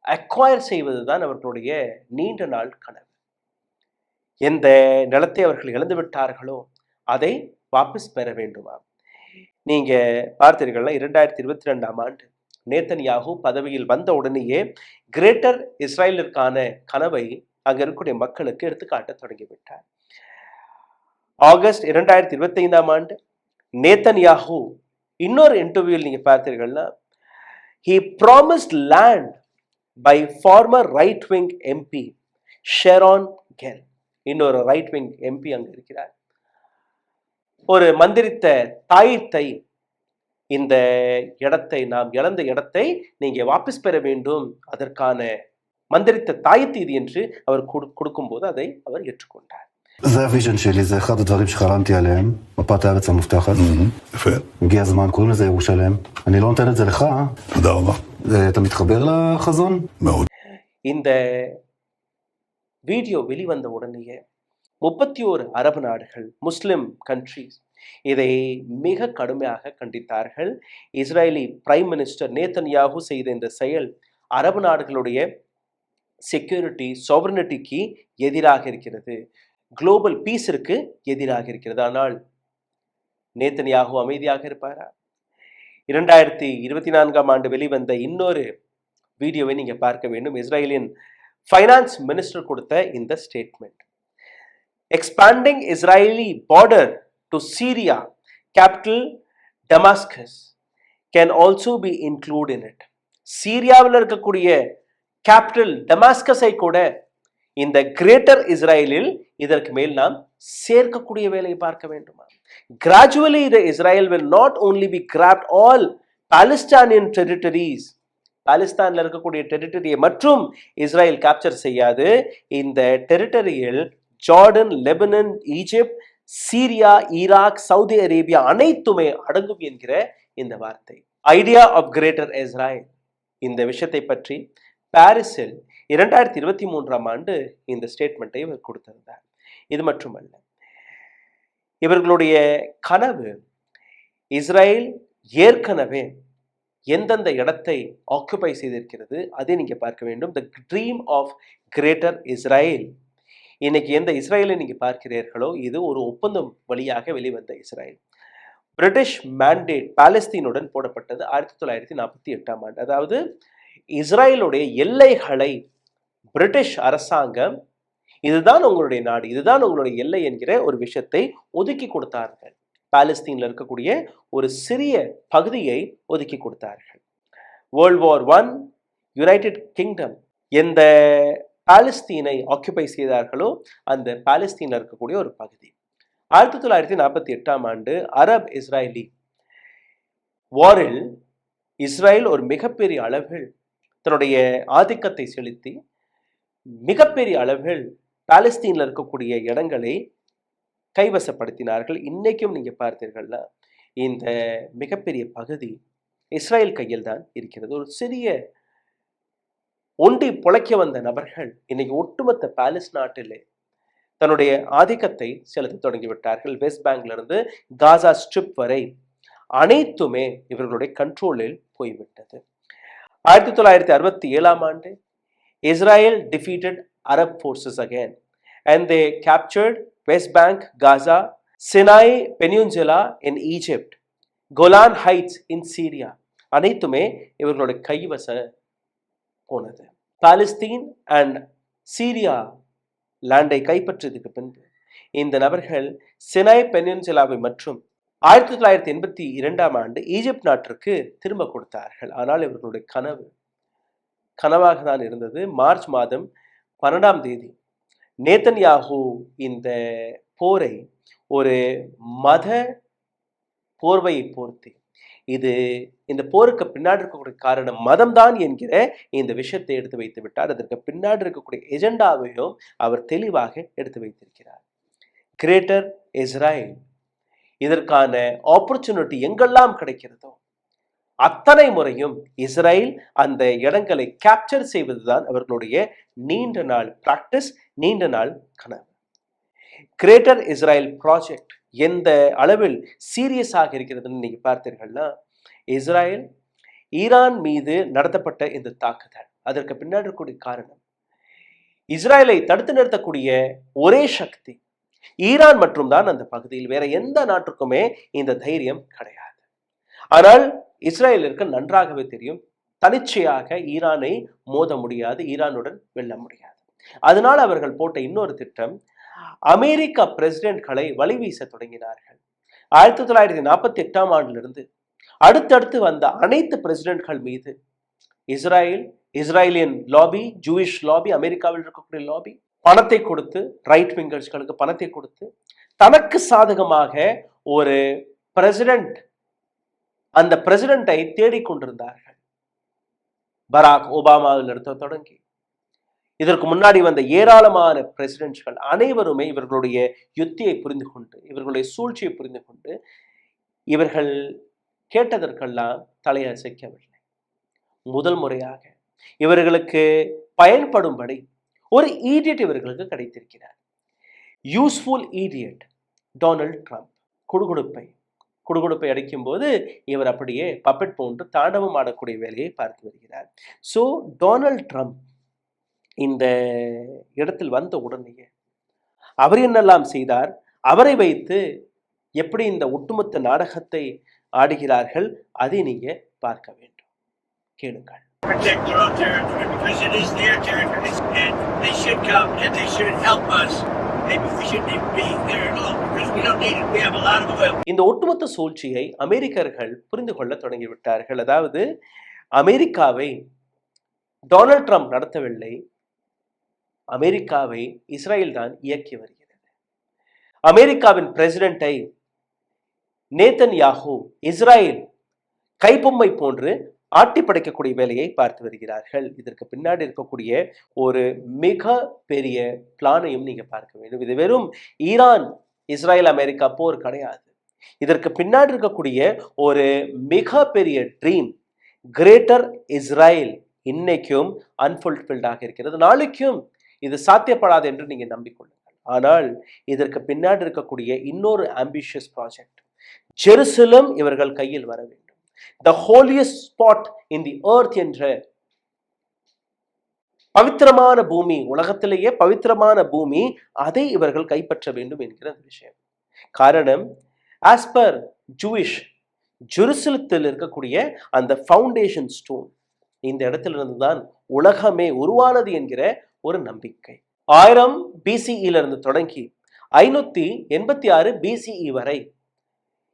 அக்வயர் செய்வதுதான் அவர்களுடைய நீண்ட நாள் கனவு. எந்த நிலத்தை அவர்கள் இழந்து விட்டார்களோ அதை வாபஸ் பெற வேண்டுமா? நீங்க பார்த்தீர்கள்னா 2022 ஆண்டு நேத்தன்யாகு பதவியில் வந்த உடனேயே கிரேட்டர் இஸ்ரேலிற்கான கனவை அங்க இருக்கக்கூடிய மக்களுக்கு எடுத்துக்காட்ட தொடங்கிவிட்டார். ஆகஸ்ட் 2025 ஆண்டு நேத்தன்யாகு இன்னொரு இன்டர்வியூவில் நீங்க பார்த்தீர்கள்னா he promised land by former right wing MP Sharon கெல். இன்னொரு ரைட் விங் எம்பி அங்க இருக்கிறார். ஒரு மந்திரித்த தாயத்தை, இந்த இடத்தை, நாம் இழந்த இடத்தை நீங்க வாபஸ் பெற வேண்டும், அதற்கான மந்திரித்த தாயத்து இது என்று அவர் கொடுக்கும்போது அதை அவர் ஏற்றுக்கொண்டார். זה הוויז'ן שלי, זה אחד הדברים שחלמתי עליהם, מפת הארץ המובטחת. יפה. הגיע הזמן, קוראים לזה ירושלם. אני לא נותן את זה לך. תודה רבה. אתה מתחבר לחזון? מאוד. இந்த வீடியோ வெளிவந்த உடனேயே 31 அரபு நாடுகள், முஸ்லிம் கண்ட்ரிஸ் இதை மிக கடுமையாக கண்டித்தார்கள். இஸ்ரேலி பிரைம் மினிஸ்டர் நேத்தன்யாகு செய்த இந்த செயல் அரபு நாடுகளுடைய செக்யூரிட்டி, சாவரனிட்டிக்கு எதிராக இருக்கிறது, குளோபல் பீஸிற்கு எதிராக இருக்கிறது. ஆனால் நேத்தன்யாகு அமைதியாக இருப்பாரா? 2024 ஆண்டு வெளிவந்த இன்னொரு வீடியோவை நீங்க பார்க்க வேண்டும். இஸ்ரேலின் ஃபைனான்ஸ் மினிஸ்டர் கொடுத்த இந்த statement, expanding Israeli border to Syria capital Damascus can also be include in it. சீரியாவில் இருக்கக்கூடிய கேபிட்டல் டமாஸ்கஸை கூட இந்த கிரேட்டர் இஸ்ரேலில் இதற்கு மேல் நாம் சேர்க்கக்கூடிய வேலையை பார்க்க வேண்டுமா? Gradually the Israel will not only be grabbed all Palestinian territories, பாலஸ்தீன்ல இருக்கக்கூடிய டெரிட்டரியை மற்றும் இஸ்ரேல் கேப்சர் செய்யாது. இந்த டெரிட்டரியில் Jordan, Lebanon, Egypt, Syria, Iraq, Saudi Arabia அனைத்துமே அடங்கும் என்கிற இந்த வார்த்தை, ஐடியா ஆஃப் கிரேட்டர் இஸ்ரேல். இந்த விஷயத்தை பற்றி பாரிஸில் 2023 ஆண்டு இந்த ஸ்டேட்மெண்ட்டை இவர் கொடுத்திருந்தார். இது மட்டுமல்ல, இவர்களுடைய கனவு இஸ்ரேல் ஏற்கனவே எந்தெந்த இடத்தை ஆக்குபை செய்திருக்கிறது அதை நீங்க பார்க்க வேண்டும். The dream of greater Israel. இன்னைக்கு எந்த இஸ்ரேலை நீங்க பார்க்கிறீர்களோ இது ஒரு ஒப்பந்தம் வழியாக வெளிவந்த இஸ்ரேல். பிரிட்டிஷ் மேண்டேட் பாலஸ்தீனுடன் போடப்பட்டது 1948 ஆண்டு. அதாவது இஸ்ரேலுடைய எல்லைகளை பிரிட்டிஷ் அரசாங்கம், இதுதான் உங்களுடைய நாடு, இதுதான் உங்களுடைய எல்லை என்கிற ஒரு விஷயத்தை ஒதுக்கி கொடுத்தார்கள். பாலஸ்தீன்ல இருக்கக்கூடிய ஒரு சிறிய பகுதியை ஒதுக்கி கொடுத்தார்கள். வேர்ல்ட் வார் 1 யுனைடெட் கிங்டம் எந்த பாலஸ்தீனை ஆக்குபை செய்தார்களோ அந்த பாலஸ்தீன்ல இருக்கக்கூடிய ஒரு பகுதி. 1948 ஆண்டு அரப் இஸ்ரேலி வாரில் இஸ்ரேல் ஒரு மிகப்பெரிய அளவில் தன்னுடைய ஆதிக்கத்தை செலுத்தி மிகப்பெரிய அளவில் பாலஸ்தீன்ல இருக்கக்கூடிய இடங்களை கைவசப்படுத்தினார்கள். இன்னைக்கும் நீங்க பார்த்தீர்கள்னா இந்த மிகப்பெரிய பகுதி இஸ்ரேல் கையில் தான் இருக்கிறது. ஒரு சிறிய ஒண்டி பொழைக்க வந்த நபர்கள் இன்னைக்கு ஒட்டுமொத்த பாலஸ் நாட்டிலே தன்னுடைய ஆதிக்கத்தை செலுத்த தொடங்கிவிட்டார்கள். வெஸ்ட் பேங்க்ல இருந்து காசா ஸ்ட்ரிப் வரை அனைத்துமே இவர்களுடைய கண்ட்ரோலில் போய்விட்டது. 1967 ஆண்டு Israel defeated Arab forces again and they captured West Bank, Gaza, Sinai Peninsula in Egypt, Golan Heights in Syria. அனைத்துமே இவர்களுடைய கைவச போனது. பாலஸ்தீன் அண்ட் சீரியா லேண்டை கைப்பற்றியதுக்கு பின்பு இந்த நபர்கள் சினாய் பெனின்சுலாவை மற்றும் 1982 ஈஜிப்ட் நாட்டிற்கு திரும்ப கொடுத்தார்கள். ஆனால் இவர்களுடைய கனவாக தான் இருந்தது. மார்ச் மாதம் 12 நேதன்யாகு இந்த போரை ஒரு மத போர்வையை போர்த்தி இந்த போருக்கு பின்னாடி இருக்கக்கூடிய காரணம் மதம்தான் என்கிற இந்த விஷயத்தை எடுத்து வைத்து விட்டார். அதற்கு பின்னாடி இருக்கக்கூடிய எஜெண்டாவையும் அவர் தெளிவாக எடுத்து வைத்திருக்கிறார். கிரேட்டர் இஸ்ரேல், இதற்கான ஆப்பர்ச்சுனிட்டி எங்கெல்லாம் கிடைக்கிறதோ அத்தனை முறையும் இஸ்ரேல் அந்த இடங்களை கேப்சர் செய்வதுதான் அவர்களுடைய நீண்ட நாள் பிராக்டிஸ், நீண்ட நாள் கனவு. கிரேட்டர் இஸ்ரேல் ப்ராஜெக்ட் எந்த அளவில் சீரியஸாக இருக்கிறதுன்னு நீங்க பார்த்தீர்கள்னா, இஸ்ரேல் ஈரான் மீது நடத்தப்பட்ட இந்த தாக்குதல், அதற்கு பின்னாடி இருக்கக்கூடிய காரணம், இஸ்ரேலை தடுத்து நிறுத்தக்கூடிய ஒரே சக்தி ஈரான் மற்றும் தான் அந்த பகுதியில். வேற எந்த நாட்டுக்குமே இந்த தைரியம் கிடையாது. ஆனால் இஸ்ரேலிற்கு நன்றாகவே தெரியும், தனிச்சையாக ஈரானை மோத முடியாது, ஈரானுடன் வெல்ல முடியாது. அதனால் அவர்கள் போட்ட இன்னொரு திட்டம், அமெரிக்க பிரசிடென்ட்களை வழிவீச தொடங்கினார்கள். 1948 ஆண்டிலிருந்து அடுத்தடுத்து வந்த அனைத்து பிரசிடென்ட்கள் மீது இஸ்ரேலியன் லாபி, ஜூயிஷ் லாபி, அமெரிக்காவில் இருக்கக்கூடிய லாபி பணத்தை கொடுத்து, ரைட் விங்கர்ஸ்களுக்கு பணத்தை கொடுத்து தனக்கு சாதகமாக ஒரு பிரசிடென்ட், அந்த பிரசிடென்ட்டை தேடிக்கொண்டிருந்தார்கள். பராக் ஒபாமாவிலிருந்து தொடங்கி இதற்கு முன்னாடி வந்த ஏராளமான பிரசிடென்ட்கள் அனைவருமே இவர்களுடைய யுத்தியை புரிந்து கொண்டு, இவர்களுடைய சூழ்ச்சியை புரிந்து கொண்டு, இவர்கள் கேட்டதற்கெல்லாம் தலையசைக்கவில்லை. முதல் முறையாக இவர்களுக்கு பயன்படும்படி ஒரு ஈடியட் இவர்களுக்கு கிடைத்திருக்கிறார். Useful idiot Donald Trump. குடுகுடுப்பை அடிக்கும் போது இவர் அப்படியே பப்பெட் போன்று தாண்டவம் ஆடக்கூடிய வேலையை பார்த்து வருகிறார். ஸோ டொனால்ட் ட்ரம்ப் இந்த இடத்தில் வந்த உடனேயே அவர் என்னெல்லாம் செய்தார், அவரை வைத்து எப்படி இந்த ஒட்டுமொத்த நாடகத்தை ஆடுகிறார்கள், அதை நீங்க பார்க்க வேண்டும். கேளுங்கள். Protect their own territory because it is their territory and they should come and they should help us. Maybe we shouldn't even be there at all because we don't need it. We have a lot of oil. இந்த ஒட்டுமொத்த சூழ்ச்சியை அமெரிக்கர்கள் புரிந்து கொள்ள தொடங்கிவிட்டார்கள். அதாவது அமெரிக்காவை Donald Trump நடத்தவில்லை, அமெரிக்காவை இஸ்ரேல் தான் இயக்கி வருகிறது. அமெரிக்காவின் பிரசிடென்ட்டை நேதன்யாகு இஸ்ரேல் கைப்பொம்மை போன்று ஆட்டி படைக்கக்கூடிய வேலையை பார்த்து வருகிறார்கள். இதற்கு பின்னாடி இருக்கக்கூடிய ஒரு மிக பெரிய பிளானையும் நீங்க பார்க்க வேண்டும். இது வெறும் ஈரான் இஸ்ரேல் அமெரிக்கா போர் கிடையாது. இதற்கு பின்னாடி இருக்கக்கூடிய ஒரு மிக பெரிய ட்ரீம், கிரேட்டர் இஸ்ரேல், இன்னைக்கும் அன்ஃபுல்ஃபில்டாக இருக்கிறது. நாளைக்கும் இது சாத்தியப்படாது என்று நீங்க நம்பிக்கொள்ளுங்கள். ஆனால் இதற்கு பின்னாடி இருக்கக்கூடிய இன்னொரு ஆம்பிஷியஸ் ப்ராஜெக்ட், ஜெருசலம் இவர்கள் கையில் வர வேண்டும். The holiest spot in the earth என்ற பவித்திரமான பூமி, உலகத்திலேயே பவித்திரமான பூமி, அதை இவர்கள் கைப்பற்ற வேண்டும் என்கிற விஷயம். காரணம், as per Jewish, ஜெருசலத்தில் இருக்கக்கூடிய அந்த ஃபவுண்டேஷன் ஸ்டோன், இந்த இடத்திலிருந்து தான் உலகமே உருவானது என்கிற ஒரு நம்பிக்கை. 1000 BCE தொடங்கி 586 BCE வரை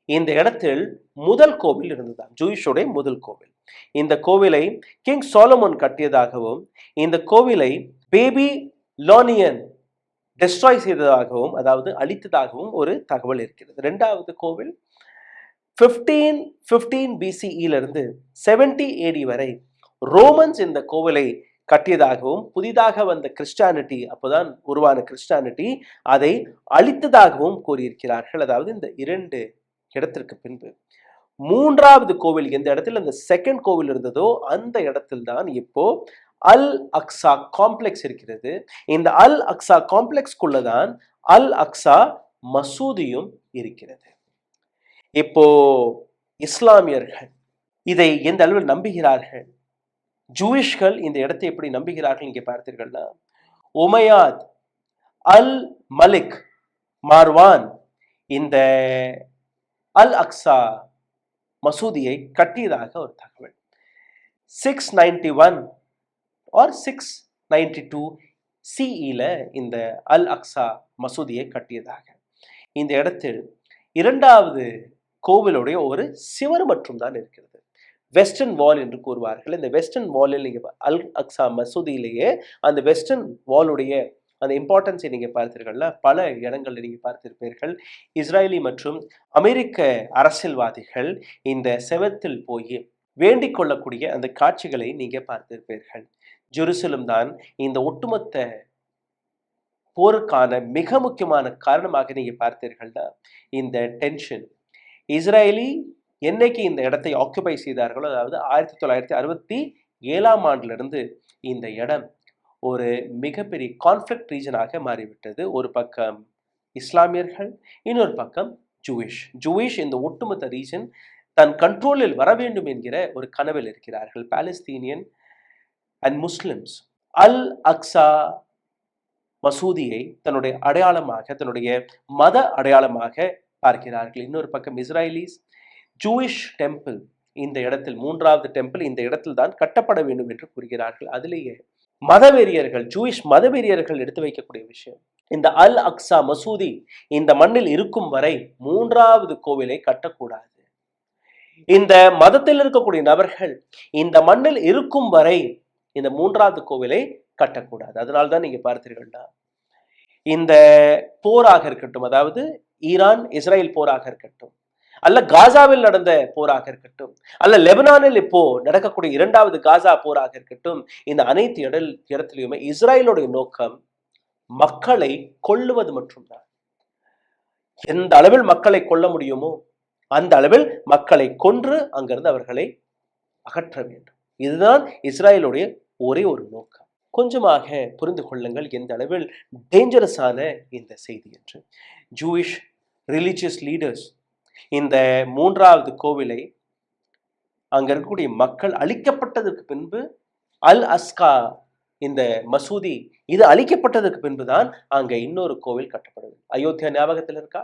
இந்த இடத்தில் முதல் கோவில் இருந்ததாம், ஜூயிஷோட முதல் கோவில். இந்த கோவிலை கிங் சாலமோன் கட்டியதாகவும், இந்த கோவிலை பேபி லோனியன் டெஸ்ட்ராய் செய்ததாகவும், அதாவது அழித்ததாகவும் ஒரு தகவல் இருக்கிறது. இரண்டாவது கோவில் 1515 BCE 70 AD வரை ரோமன்ஸ் இந்த கோவிலை கட்டியதாகவும், புதிதாக வந்த கிறிஸ்டானிட்டி, அப்போதான் உருவான கிறிஸ்டானிட்டி, அதை அழித்ததாகவும் கூறியிருக்கிறார்கள். அதாவது இந்த இரண்டு இடத்திற்கு பின்பு மூன்றாவது கோவில் எந்த இடத்தில் அந்த செகண்ட் கோவில் இருந்ததோ அந்த இடத்தில் தான் இப்போ அல் அக்ஸா காம்ப்ளெக்ஸ் இருக்கிறது. இந்த அல் அக்ஸா காம்ப்ளெக்ஸ்க்குள்ளதான் அல் அக்ஸா மசூதியும் இருக்கிறது. இப்போ இஸ்லாமியர்கள் இதை எந்த அளவில் நம்புகிறார்கள், ஜூயிஷ்கள் இந்த இடத்தை எப்படி நம்புகிறார்கள் இங்கே பார்த்தீர்கள்னா, உமையாத் அல் மலிக் மார்வான் இந்த அல் அக்ஸா மசூதியை கட்டியதாக ஒரு தகவல். 691 or 692 CE இந்த அல் அக்ஸா மசூதியை கட்டியதாக. இந்த இடத்தில் இரண்டாவது கோவிலுடைய ஒரு சிவர் மற்றும் தான் இருக்கிறது. வெஸ்டர்ன் வால் என்று கூறுவார்கள். இந்த வெஸ்டர்ன் வாலில் நீங்க அல் அக்ஸா மசூதியிலேயே அந்த வெஸ்டர்ன் வாலுடைய அந்த இம்பார்ட்டன்ஸை நீங்க பார்த்தீர்கள்ல, பல இடங்களில் நீங்க பார்த்திருப்பீர்கள். இஸ்ரேலி மற்றும் அமெரிக்க அரசியல்வாதிகள் இந்த செவத்தில் போய் வேண்டிக் கொள்ளக்கூடிய அந்த காட்சிகளை நீங்க பார்த்திருப்பீர்கள். ஜெருசலம் தான் இந்த ஒட்டுமொத்த போருக்கான மிக முக்கியமான காரணமாக நீங்க பார்த்தீர்கள்னா இந்த டென்ஷன். இஸ்ரேலி என்னைக்கு இந்த இடத்தை ஆக்குபை செய்தார்களோ, அதாவது 1967 ஆண்டிலிருந்து இந்த இடம் ஒரு மிகப்பெரிய கான்ஃப்ளிக்ட் ரீஜனாக மாறிவிட்டது. ஒரு பக்கம் இஸ்லாமியர்கள், இன்னொரு பக்கம் ஜூயிஷ் இந்த ஒட்டுமொத்த ரீஜன் தன் கண்ட்ரோலில் வர வேண்டும் என்கிற ஒரு கனவில் இருக்கிறார்கள். பாலஸ்தீனியன் அண்ட் முஸ்லிம்ஸ் அல் அக்ஸா மசூதியை தன்னுடைய அடையாளமாக, தன்னுடைய மத அடையாளமாக பார்க்கிறார்கள். இன்னொரு பக்கம் இஸ்ரேலிஸ் ஜூயிஷ் டெம்பிள், இந்த இடத்தில் 3வது டெம்பிள் இந்த இடத்தில் தான் கட்டப்பட வேண்டும் என்று கூறுகிறார்கள். அதிலேயே மதவெறியர்கள், ஜூயிஷ் மதவெறியர்கள் எடுத்து வைக்கக்கூடிய விஷயம், இந்த அல் அக்ஸா மசூதி இந்த மண்ணில் இருக்கும் வரை 3வது கோவிலை கட்டக்கூடாது. இந்த மதத்தில் இருக்கக்கூடிய நபர்கள் இந்த மண்ணில் இருக்கும் வரை இந்த 3வது கோவிலை கட்டக்கூடாது. அதனால்தான் நீங்க பார்த்தீர்கள்னா இந்த போராக இருக்கட்டும், அதாவது ஈரான் இஸ்ரேல் போராக இருக்கட்டும், அல்ல காசாவில் நடந்த போராக இருக்கட்டும், அல்ல லெபனானில் இப்போ நடக்கக்கூடிய 2வது காசா போராக இருக்கட்டும், இந்த அனைத்து இடத்திலுமே இஸ்ரேலுடைய நோக்கம் மக்களை கொல்லுவது மட்டும்தான். எந்த அளவில் மக்களை கொல்ல முடியுமோ அந்த அளவில் மக்களை கொன்று அங்கிருந்து அவர்களை அகற்ற வேண்டும். இதுதான் இஸ்ரேலுடைய ஒரே ஒரு நோக்கம். கொஞ்சமாக புரிந்து கொள்ளுங்கள் எந்த அளவில் டேஞ்சரஸான இந்த செய்தி என்று. ஜூயிஷ் ரிலீஜியஸ் லீடர்ஸ் இந்த 3வது கோவிலை அங்க இருக்கக்கூடிய மக்கள் அழிக்கப்பட்டதற்கு பின்பு, அல் அஸ்கா இந்த மசூதி இது அழிக்கப்பட்டதற்கு பின்புதான் அங்க இன்னொரு கோவில் கட்டப்படுது. அயோத்தியா ஞாபகத்தில் இருக்கா?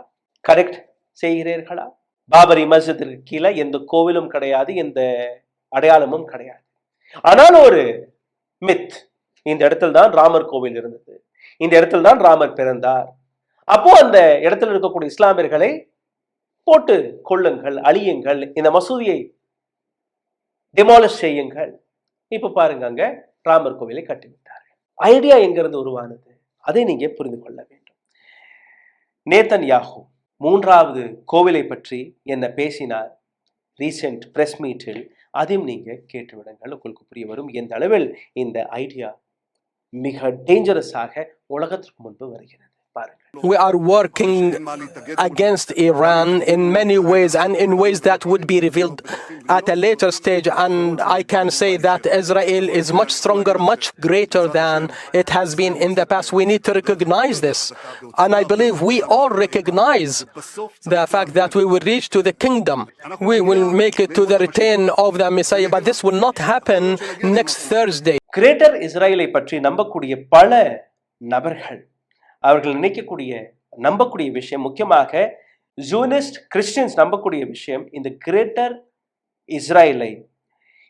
கரெக்ட் செய்கிறீர்களா? பாபரி மஸ்ஜிதிற்கு கீழே எந்த கோவிலும் கிடையாது, எந்த அடையாளமும் கிடையாது. ஆனால் ஒரு மித், இந்த இடத்தில் தான் ராமர் கோவில் இருந்தது, இந்த இடத்தில் தான் ராமர் பிறந்தார். அப்போ அந்த இடத்தில் இருக்கக்கூடிய இஸ்லாமியர்களை போட்டு கொள்ளுங்கள், அழியுங்கள், இந்த மசூதியை டெமாலிஷ் செய்யுங்கள். இப்ப பாருங்க, அங்க ராமர் கோவிலை கட்டிவிட்டார்கள். ஐடியா எங்கிருந்து உருவானது அதை நீங்க புரிந்து கொள்ள வேண்டும். நேதன்யாஹூ 3வது கோவிலை பற்றி என்ன பேசினார் ரீசெண்ட் பிரஸ் மீட்டில், அதையும் நீங்க கேட்டுவிடுங்கள், உங்களுக்கு புரிய வரும் எந்த அளவில் இந்த ஐடியா மிக டேஞ்சரஸாக உலகத்திற்கு முன்பு வருகிறது. பாருங்கள். We are working against Iran in many ways and in ways that would be revealed at a later stage, and I can say that Israel is much stronger, much greater than it has been in the past. We need to recognize this, and I believe we all recognize the fact that we will reach to the kingdom. We will make it to the return of the Messiah, but this will not happen next Thursday. Greater இஸ்ரேலை பற்றி நம்பக்கூடிய பல நபர்கள் அவர்கள் நம்பக்கூடிய விஷயம், முக்கியமாக ஜூனிஸ்ட் Christians நம்பக்கூடிய விஷயம், இந்த கிரேட்டர் இஸ்ரேலை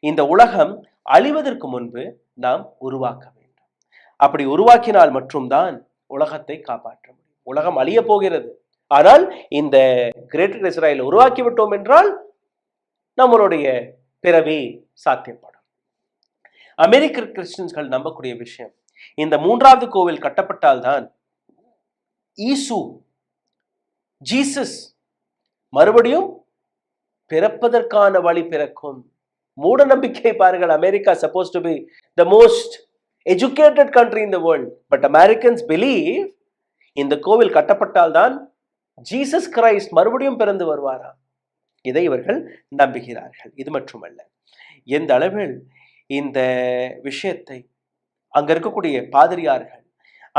இந்த உலகம் அழிவதற்கு முன்பு நாம் உருவாக்க வேண்டும். அப்படி உருவாக்கினால் மட்டும்தான் உலகத்தை காப்பாற்ற முடியும். உலகம் அழிய போகிறது, ஆனால் இந்த கிரேட்டர் இஸ்ரேலை உருவாக்கி விட்டோம் என்றால் நம்மளுடைய பிறவி சாத்தியப்படும். அமெரிக்க கிறிஸ்டியன்ஸ்கள் நம்பக்கூடிய விஷயம், இந்த 3வது கோவில் கட்டப்பட்டால்தான் ஜீசஸ் மறுபடியும் பிறப்பதற்கான வழி பிறக்கும். மூட நம்பிக்கை பாருங்கள். America supposed to be the most educated country in the world, but Americans believe இந்த கோவில் கட்டப்பட்டால்தான் ஜீசஸ் கிரைஸ்ட் மறுபடியும் பிறந்து வருவாரா. இதை இவர்கள் நம்புகிறார்கள். இது மட்டுமல்ல, எந்த அளவில் இந்த விஷயத்தை அங்க இருக்கக்கூடிய பாதிரியார்கள்,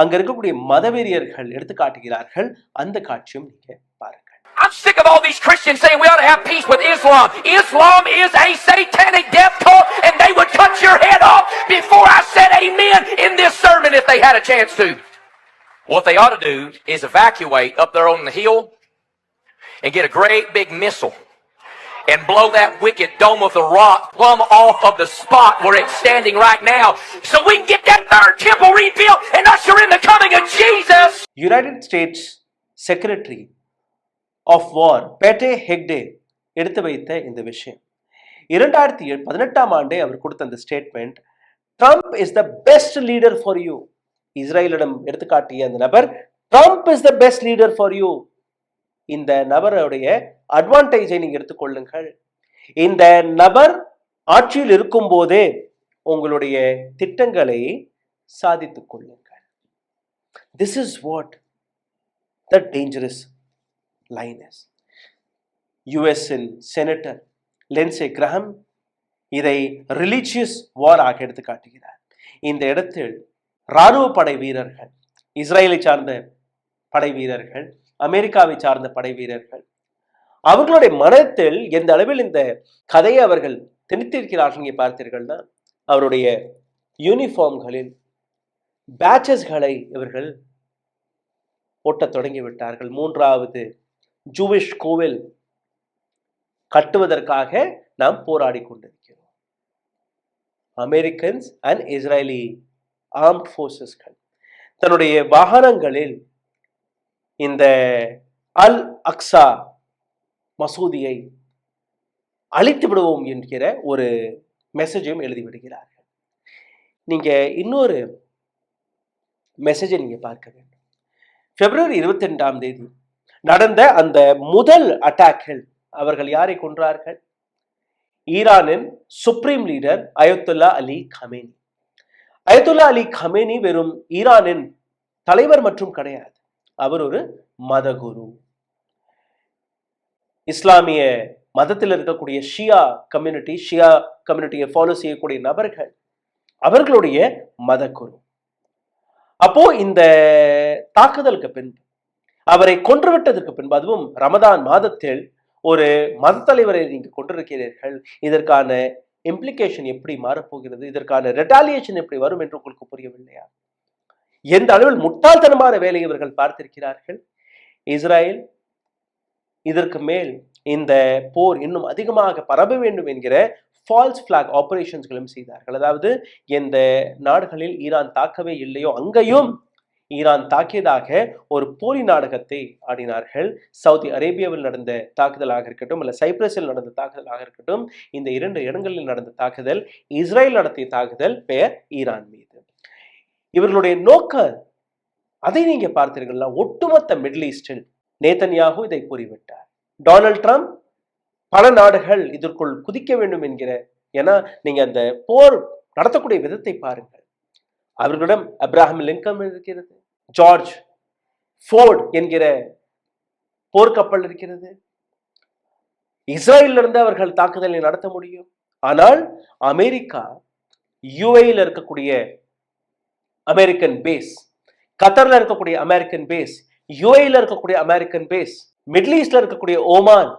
அங்க இருக்கக்கூடிய மதவெறியர்கள் எடுத்து காட்டுகிறார்கள். அந்த காட்சியும் நீங்க பாருங்கள். I'm sick of all these Christians saying we ought to have peace with Islam. Islam is a satanic death cult, and they would cut your head off before I said amen in this sermon if they had a chance to. What they ought to do is evacuate up there on the hill and get a great big missile and blow that wicked dome of the rock plumb off of the spot where it's standing right now, so we can get that third temple rebuilt and usher in the coming of Jesus. United States Secretary of War Pete Hegseth எடுத்து வைத்த இந்த விஷயம். 2018 ஆண்டே அவர் கொடுத்த அந்த statement, Trump is the best leader for you. இஸ்ரேலிடம் எடுத்துக்காட்டிய அந்த நபர், Trump is the best leader for you. இந்த நபருடைய அட்வான்டேஜை நீங்க எடுத்துக்கொள்ளுங்கள். இந்த நபர் ஆட்சியில் இருக்கும் போதே உங்களுடைய திட்டங்களை சாதித்துக் கொள்ளுங்கள். This is what the dangerous line is. யுஎஸ்இன் செனட்டர் லிண்ட்சே கிரஹாம் இதை ரிலீஜியஸ் வாராக எடுத்து காட்டுகிறார். இந்த இடத்தில் இராணுவ படை வீரர்கள், இஸ்ரேலை சார்ந்த படை வீரர்கள், அமெரிக்காவை சார்ந்த படை வீரர்கள், அவர்களுடைய மனத்தில் எந்த அளவில் இந்த கதையை அவர்கள் திணித்திருக்கிறார்கள் இங்கே பார்த்தீர்கள்னா, அவருடைய யூனிஃபார்ம்களில் பேட்சஸ்களை இவர்கள் ஓட்டத் தொடங்கிவிட்டார்கள். 3வது ஜூவிஷ் கோவில் கட்டுவதற்காக நாம் போராடி கொண்டிருக்கிறோம். அமெரிக்கன்ஸ் அண்ட் இஸ்ரேலி ஆர்ம்ட் போர்சஸ்கள் தன்னுடைய வாகனங்களில் இந்த அல் அக்ஸா மசூதியை அழித்து விடுவோம் என்கிற ஒரு மெசேஜையும் எழுதிவிடுகிறார்கள். நீங்க இன்னொரு மெசேஜை நீங்க பார்க்க வேண்டும். பிப்ரவரி 22 நடந்த அந்த முதல் அட்டாக்கில் அவர்கள் யாரை கொன்றார்கள்? ஈரானின் supreme leader Ayatollah Ali Khamenei. Ayatollah Ali Khamenei வெறும் ஈரானின் தலைவர் மற்றும் கிடையாது, அவர் ஒரு மதகுரு. இஸ்லாமிய மதத்தில் இருக்கக்கூடிய ஷியா கம்யூனிட்டியை ஃபாலோ செய்யக்கூடிய நபர்கள் அவர்களுடைய மதகுரு. அப்போ இந்த தாக்குதலுக்கு பின்பு, அவரை கொன்றுவிட்டதற்கு பின்பு, அதுவும் ரமதான் மாதத்தில் ஒரு மத தலைவரை நீங்க கொண்டிருக்கிறீர்கள், இதற்கான இம்ப்ளிகேஷன் எப்படி மாறப்போகிறது, இதற்கான ரெட்டாலியேஷன் எப்படி வரும் என்று உங்களுக்கு புரியவில்லையா? எந்த அளவில் முட்டாள்தனமான வேலையை இவர்கள் பார்த்திருக்கிறார்கள். இஸ்ரேல் இதற்கு மேல் இந்த போர் இன்னும் அதிகமாக பரவ வேண்டும் என்கிற ஃபால்ஸ் பிளாக் ஆபரேஷன்ஸ்களும் செய்தார்கள். அதாவது எந்த நாடுகளில் ஈரான் தாக்கவே இல்லையோ அங்கேயும் ஈரான் தாக்கியதாக ஒரு போலி நாடகத்தை ஆடினார்கள். சவுதி அரேபியாவில் நடந்த தாக்குதலாக இருக்கட்டும், அல்ல சைப்ரஸில் நடந்த தாக்குதலாக இருக்கட்டும், இந்த 2 இடங்களில் நடந்த தாக்குதல், இஸ்ரேல் நடத்திய தாக்குதல் பெயர் ஈரான் மீது. இவர்களுடைய நோக்கம் அதை நீங்க பார்த்தீர்கள்னா, ஒட்டுமொத்த மிடில் ஈஸ்டில் நேதன்யாகு இதை கூறிவிட்டார். டொனால்ட் ட்ரம்ப் பல நாடுகள் இதற்குள் குதிக்க வேண்டும் என்கிற, ஏன்னா நீங்க அந்த போர் நடத்தக்கூடிய விதத்தை பாருங்கள். அவர்களிடம் அப்ரஹாம் லிங்கன் இருக்கிறது, ஜார்ஜ் ஃபோர்ட் என்கிற போர்க்கப்பல் இருக்கிறது. இஸ்ரேலில் இருந்து அவர்கள் தாக்குதலை நடத்த முடியும். ஆனால் அமெரிக்கா யுஏஇல இருக்கக்கூடிய அமெரிக்கன் பேஸ், கத்தர்ல இருக்கக்கூடிய அமெரிக்கன் பேஸ், யுஏஇல இருக்கக்கூடிய அமெரிக்கன் பேஸ், மிடில் ஈஸ்ட்ல இருக்கக்கூடிய ஓமான்,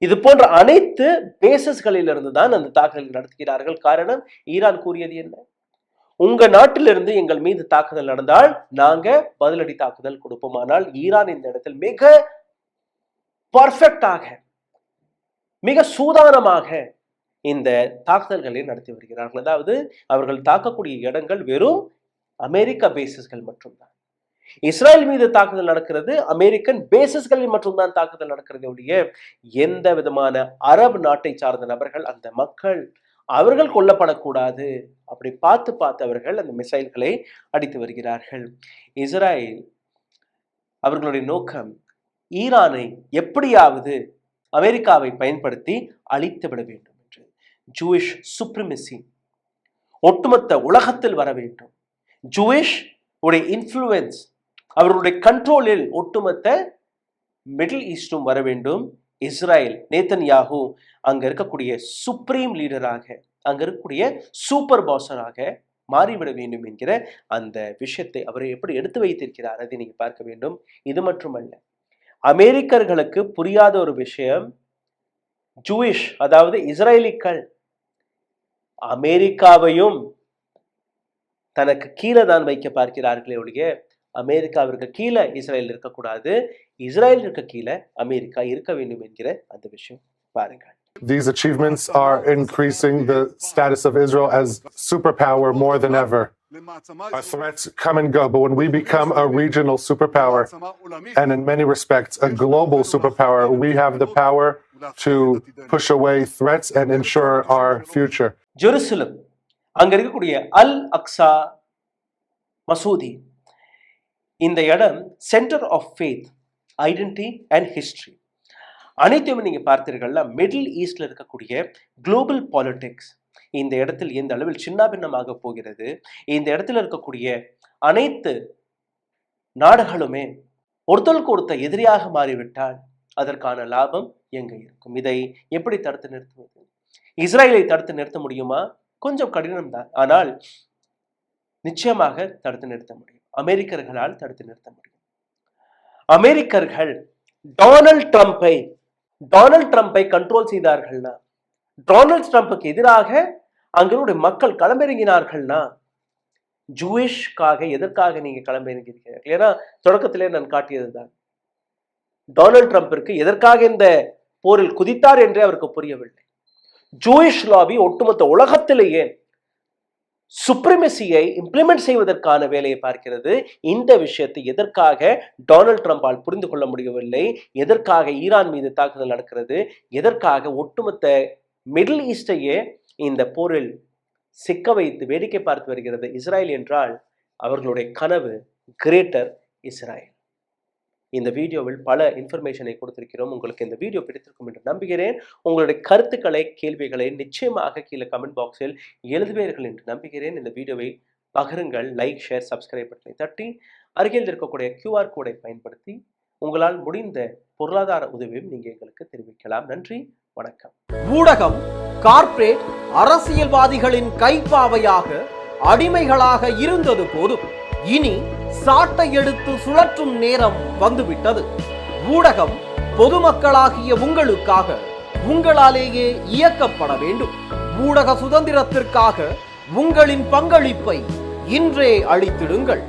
இது போன்ற அனைத்து பேசஸ்களில் இருந்து தான் அந்த தாக்குதல் நடத்துகிறார்கள். காரணம், ஈரான் கூறியது என்ன? உங்க நாட்டிலிருந்து எங்கள் மீது தாக்குதல் நடந்தால் நாங்க பதிலடி தாக்குதல் கொடுப்போம். ஆனால் ஈரான் இந்த இடத்தில் மிக பர்ஃபெக்டாக, மிக சூதானமாக இந்த தாக்குதல்களை நடத்தி வருகிறார்கள். அதாவது அவர்கள் தாக்கக்கூடிய இடங்கள் வெறும் அமெரிக்க பேசஸ்கள் மட்டும்தான். இஸ்ரேல் மீது தாக்குதல் நடக்கிறது, அமெரிக்கன் பேசஸ்களில் மட்டும்தான் தாக்குதல் நடக்கிறது ஒழிய எந்த விதமான அரபு நாட்டை சார்ந்த நபர்கள், அந்த மக்கள், அவர்கள் கொல்லப்படக்கூடாது. அப்படி பார்த்து அவர்கள் அந்த மிசைல்களை அடித்து வருகிறார்கள். இஸ்ரேல் அவர்களுடைய நோக்கம் ஈரானை எப்படியாவது அமெரிக்காவை பயன்படுத்தி அழித்து விட வேண்டும் என்று. ஜூயிஷ் சுப்ரிமசி ஒட்டுமொத்த உலகத்தில் வர வேண்டும். ஜூயிஷ் உடைய இன்ஃப்ளூயன்ஸ், அவர்களுடைய கண்ட்ரோலில் ஒட்டுமொத்த மிடில் ஈஸ்டும் வர வேண்டும். இஸ்ரேல் நேதன்யாகு அங்க இருக்கக்கூடிய சுப்ரீம் லீடராக, அங்க இருக்கக்கூடிய சூப்பர் பாஸராக மாறிவிட வேண்டும் என்கிற அந்த விஷயத்தை அவரை எப்படி எடுத்து வைத்திருக்கிறார் அதை நீங்க பார்க்க வேண்டும். இது மட்டுமல்ல, அமெரிக்கர்களுக்கு புரியாத ஒரு விஷயம், ஜூயிஷ் அதாவது இஸ்ரேலிகள் அமெரிக்காவையும் தனக்கு கீழே தான் வைக்க பார்க்கிறார்களே ஒழிய அமெரிக்காவிற்கு கீழே இஸ்ரேல் இருக்கக்கூடாது, இஸ்ரேல் இருக்க கீழே அமெரிக்கா இருக்க வேண்டும் என்கிற அந்த விஷயம் பாருங்கள். These achievements are increasing the status of Israel as superpower more than ever. Our threats come and go, but when we become a regional superpower, and in many respects a global superpower, we have the power to push away threats and ensure our future. Jerusalem, அங்க இருக்கக்கூடிய Al Aqsa மசூதி, இந்த இடம் centre of faith, identity and history. அனைத்தையுமே நீங்க பார்த்தீர்கள்னா middle ஈஸ்ட்ல இருக்கக்கூடிய global politics இந்த இடத்தில் எந்த அளவில் சின்னாபின்னமாக போகிறது, இந்த இடத்துல இருக்கக்கூடிய அனைத்து நாடுகளுமே ஒருத்தருக்கு ஒருத்தர் எதிரியாக மாறிவிட்டால் அதற்கான லாபம் எங்க இருக்கும்? இதை எப்படி தடுத்து நிறுத்துவது? இஸ்ரேலை தடுத்து நிறுத்த முடியுமா? கொஞ்சம் கடினம் தான், ஆனால் நிச்சயமாக தடுத்து நிறுத்த முடியும். அமெரிக்கர்களால் தடுத்து நிறுத்த முடியும். அமெரிக்கர்கள் டொனால்ட் ட்ரம்பை கண்ட்ரோல் செய்தார்கள்னா, டொனால்ட் ட்ரம்புக்கு எதிராக அங்களுடைய மக்கள் களமிறங்கினார்கள்னா, ஜூயிஷ்காக எதற்காக நீங்க களமிறங்கிறீர்கள்? ஏன்னா தொடக்கத்திலே நான் காட்டியதுதான், டொனால்ட் ட்ரம்பிற்கு எதற்காக இந்த போரில் குதித்தார் என்றே அவருக்கு புரியவில்லை. ஜூயிஷ் லாபி ஒட்டுமொத்த உலகத்திலேயே சுப்ரிமசியை இம்ப்ளிமெண்ட் செய்வதற்கான வேலையை பார்க்கிறது. இந்த விஷயத்தை எதற்காக டொனால்ட் ட்ரம்பால் புரிந்து கொள்ள முடியவில்லை? எதற்காக ஈரான் மீது தாக்குதல் நடக்கிறது? எதற்காக ஒட்டுமொத்த மிடில் ஈஸ்டையே இந்த போரில் சிக்க வைத்து வேடிக்கை பார்த்து வருகிறது இஸ்ரேல் என்றால் அவர்களுடைய கனவு கிரேட்டர் இஸ்ரேல். இந்த வீடியோவில் பல இன்ஃபர்மேஷனை கொடுத்திருக்கிறோம். உங்களுக்கு இந்த வீடியோ பிடித்திருக்கும் என்று நம்புகிறேன். உங்களுடைய கருத்துக்களை, கேள்விகளை நிச்சயமாக கீழே கமெண்ட் பாக்ஸில் எழுதுவீர்கள் என்று நம்புகிறேன். இந்த வீடியோவை பகிருங்கள், லைக், ஷேர், சப்ஸ்கிரைப் பட்டனை தட்டி அருகில் இருக்கக்கூடிய QR கோடை பயன்படுத்தி உங்களால் முடிந்த பொருளாதார உதவியும் நீங்க எங்களுக்கு தெரிவிக்கலாம். நன்றி, வணக்கம். ஊடகம் கார்ப்பரேட் அரசியல்வாதிகளின் கைப்பாவையாக அடிமைகளாக இருந்தது போதும், இனி சாட்டை எடுத்து சுழற்றும் நேரம் வந்துவிட்டது. ஊடகம் பொதுமக்களாகிய உங்களுக்காக, உங்களாலேயே இயக்கப்பட வேண்டும். ஊடக சுதந்திரத்திற்காக உங்களின் பங்களிப்பை இன்றே அளித்திடுங்கள்.